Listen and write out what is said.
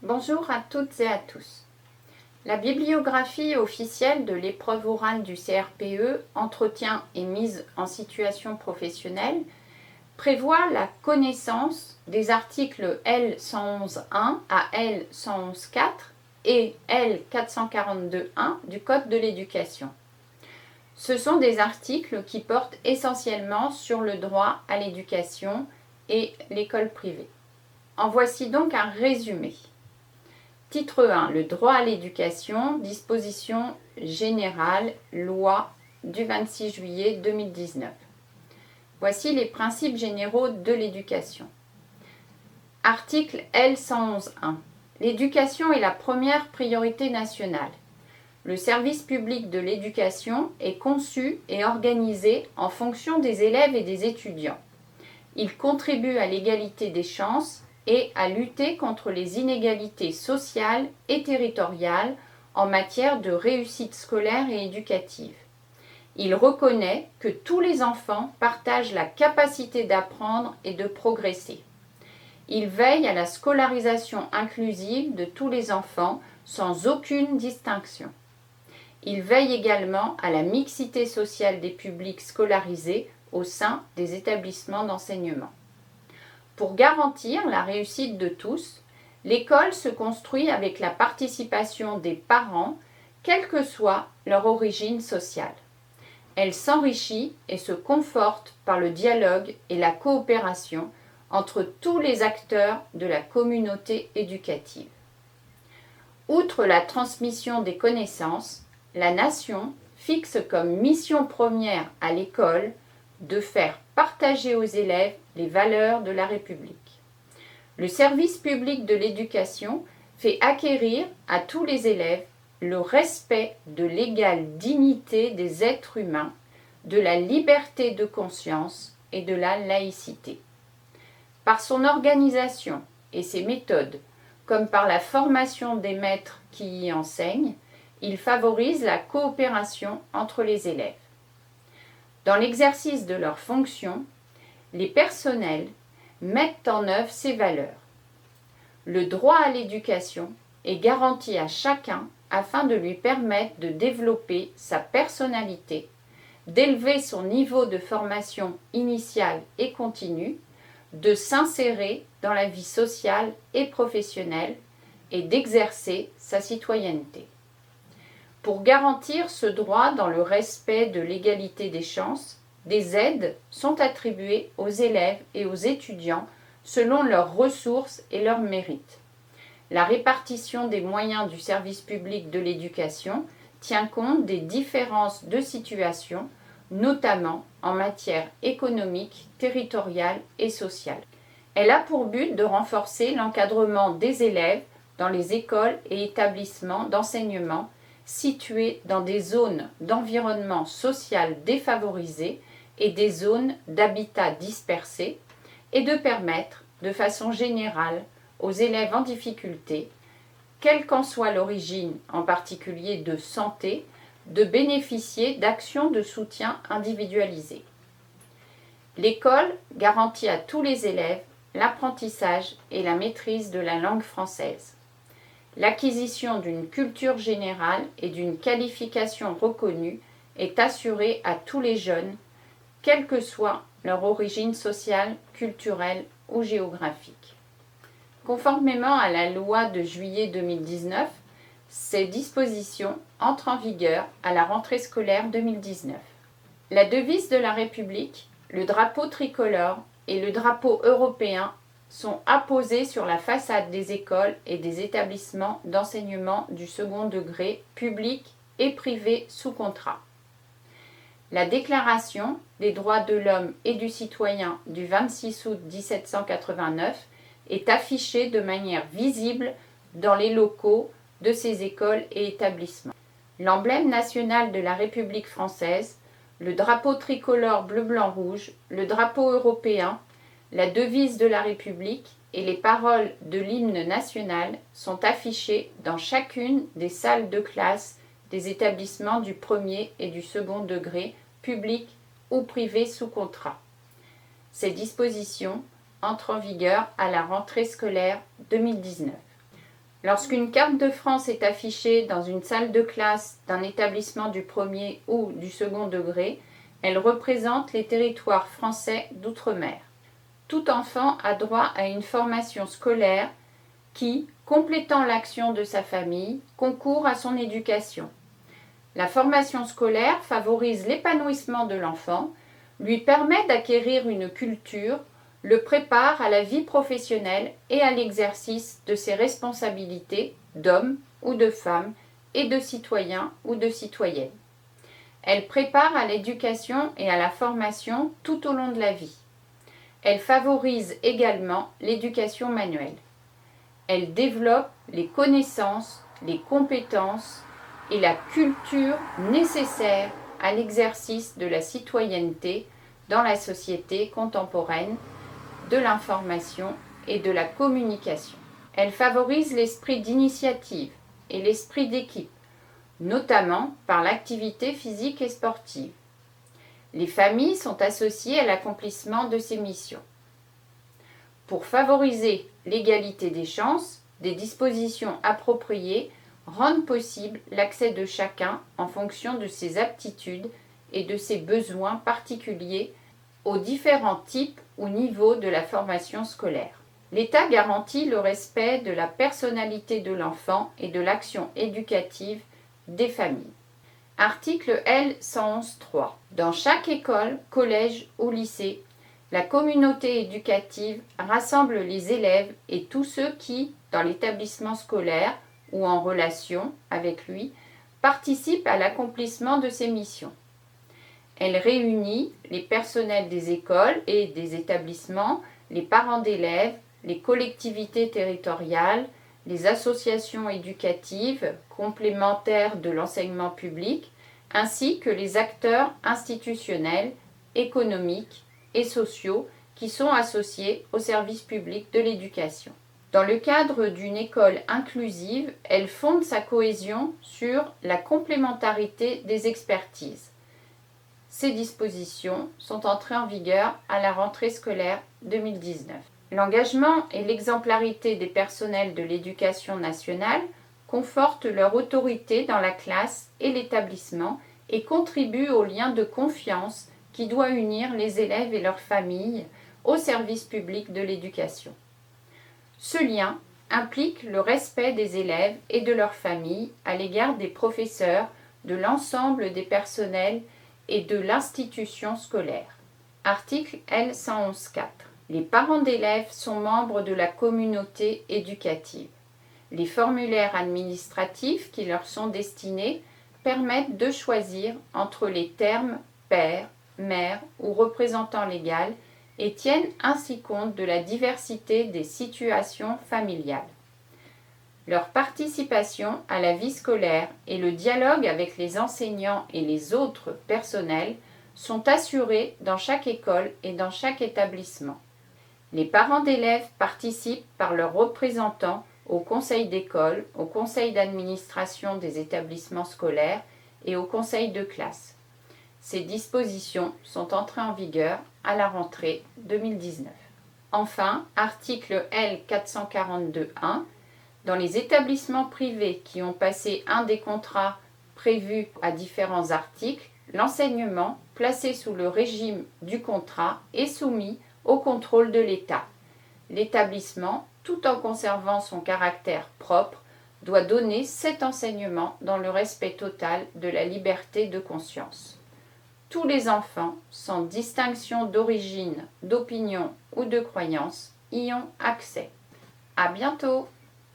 Bonjour à toutes et à tous. La bibliographie officielle de l'épreuve orale du CRPE, entretien et mise en situation professionnelle, prévoit la connaissance des articles L111.1 à L111.4 et L442.1 du Code de l'éducation. Ce sont des articles qui portent essentiellement sur le droit à l'éducation et l'école privée. En voici donc un résumé. Titre 1. Le droit à l'éducation, disposition générale, loi du 26 juillet 2019. Voici les principes généraux de l'éducation. Article L111.1. L'éducation est la première priorité nationale. Le service public de l'éducation est conçu et organisé en fonction des élèves et des étudiants. Il contribue à l'égalité des chances et à lutter contre les inégalités sociales et territoriales en matière de réussite scolaire et éducative. Il reconnaît que tous les enfants partagent la capacité d'apprendre et de progresser. Il veille à la scolarisation inclusive de tous les enfants sans aucune distinction. Il veille également à la mixité sociale des publics scolarisés au sein des établissements d'enseignement. Pour garantir la réussite de tous, l'école se construit avec la participation des parents, quelle que soit leur origine sociale. Elle s'enrichit et se conforte par le dialogue et la coopération entre tous les acteurs de la communauté éducative. Outre la transmission des connaissances, la nation fixe comme mission première à l'école de faire partager aux élèves les valeurs de la République. Le service public de l'éducation fait acquérir à tous les élèves le respect de l'égale dignité des êtres humains, de la liberté de conscience et de la laïcité. Par son organisation et ses méthodes, comme par la formation des maîtres qui y enseignent, il favorise la coopération entre les élèves. Dans l'exercice de leurs fonctions, les personnels mettent en œuvre ces valeurs. Le droit à l'éducation est garanti à chacun afin de lui permettre de développer sa personnalité, d'élever son niveau de formation initiale et continue, de s'insérer dans la vie sociale et professionnelle et d'exercer sa citoyenneté. Pour garantir ce droit dans le respect de l'égalité des chances, des aides sont attribuées aux élèves et aux étudiants selon leurs ressources et leurs mérites. La répartition des moyens du service public de l'éducation tient compte des différences de situation, notamment en matière économique, territoriale et sociale. Elle a pour but de renforcer l'encadrement des élèves dans les écoles et établissements d'enseignement situés dans des zones d'environnement social défavorisées et des zones d'habitat dispersés, et de permettre, de façon générale, aux élèves en difficulté, quelle qu'en soit l'origine, en particulier de santé, de bénéficier d'actions de soutien individualisées. L'école garantit à tous les élèves l'apprentissage et la maîtrise de la langue française. L'acquisition d'une culture générale et d'une qualification reconnue est assurée à tous les jeunes, quelle que soit leur origine sociale, culturelle ou géographique. Conformément à la loi de juillet 2019, ces dispositions entrent en vigueur à la rentrée scolaire 2019. La devise de la République, le drapeau tricolore et le drapeau européen sont apposés sur la façade des écoles et des établissements d'enseignement du second degré publics et privés sous contrat. La Déclaration des droits de l'homme et du citoyen du 26 août 1789 est affichée de manière visible dans les locaux de ces écoles et établissements. L'emblème national de la République française, le drapeau tricolore bleu-blanc-rouge, le drapeau européen, la devise de la République et les paroles de l'hymne national sont affichées dans chacune des salles de classe des établissements du premier et du second degré, publics ou privés sous contrat. Ces dispositions entrent en vigueur à la rentrée scolaire 2019. Lorsqu'une carte de France est affichée dans une salle de classe d'un établissement du premier ou du second degré, elle représente les territoires français d'outre-mer. Tout enfant a droit à une formation scolaire qui, complétant l'action de sa famille, concourt à son éducation. La formation scolaire favorise l'épanouissement de l'enfant, lui permet d'acquérir une culture, le prépare à la vie professionnelle et à l'exercice de ses responsabilités d'homme ou de femme et de citoyen ou de citoyenne. Elle prépare à l'éducation et à la formation tout au long de la vie. Elle favorise également l'éducation manuelle. Elle développe les connaissances, les compétences et la culture nécessaires à l'exercice de la citoyenneté dans la société contemporaine, de l'information et de la communication. Elle favorise l'esprit d'initiative et l'esprit d'équipe, notamment par l'activité physique et sportive. Les familles sont associées à l'accomplissement de ces missions. Pour favoriser l'égalité des chances, des dispositions appropriées rendent possible l'accès de chacun en fonction de ses aptitudes et de ses besoins particuliers aux différents types ou niveaux de la formation scolaire. L'État garantit le respect de la personnalité de l'enfant et de l'action éducative des familles. Article L. 111.3. Dans chaque école, collège ou lycée, la communauté éducative rassemble les élèves et tous ceux qui, dans l'établissement scolaire ou en relation avec lui, participent à l'accomplissement de ses missions. Elle réunit les personnels des écoles et des établissements, les parents d'élèves, les collectivités territoriales, les associations éducatives complémentaires de l'enseignement public, ainsi que les acteurs institutionnels, économiques et sociaux qui sont associés au service public de l'éducation. Dans le cadre d'une école inclusive, elle fonde sa cohésion sur la complémentarité des expertises. Ces dispositions sont entrées en vigueur à la rentrée scolaire 2019. L'engagement et l'exemplarité des personnels de l'éducation nationale confortent leur autorité dans la classe et l'établissement et contribuent au lien de confiance qui doit unir les élèves et leurs familles au service public de l'éducation. Ce lien implique le respect des élèves et de leurs familles à l'égard des professeurs, de l'ensemble des personnels et de l'institution scolaire. Article L. 111.4. Les parents d'élèves sont membres de la communauté éducative. Les formulaires administratifs qui leur sont destinés permettent de choisir entre les termes père, mère ou représentant légal et tiennent ainsi compte de la diversité des situations familiales. Leur participation à la vie scolaire et le dialogue avec les enseignants et les autres personnels sont assurés dans chaque école et dans chaque établissement. Les parents d'élèves participent par leurs représentants au conseil d'école, au conseil d'administration des établissements scolaires et au conseil de classe. Ces dispositions sont entrées en vigueur à la rentrée 2019. Enfin, article L. 442.1. Dans les établissements privés qui ont passé un des contrats prévus à différents articles, l'enseignement, placé sous le régime du contrat, est soumis au contrôle de l'État. L'établissement, tout en conservant son caractère propre, doit donner cet enseignement dans le respect total de la liberté de conscience. Tous les enfants, sans distinction d'origine, d'opinion ou de croyance, y ont accès. À bientôt!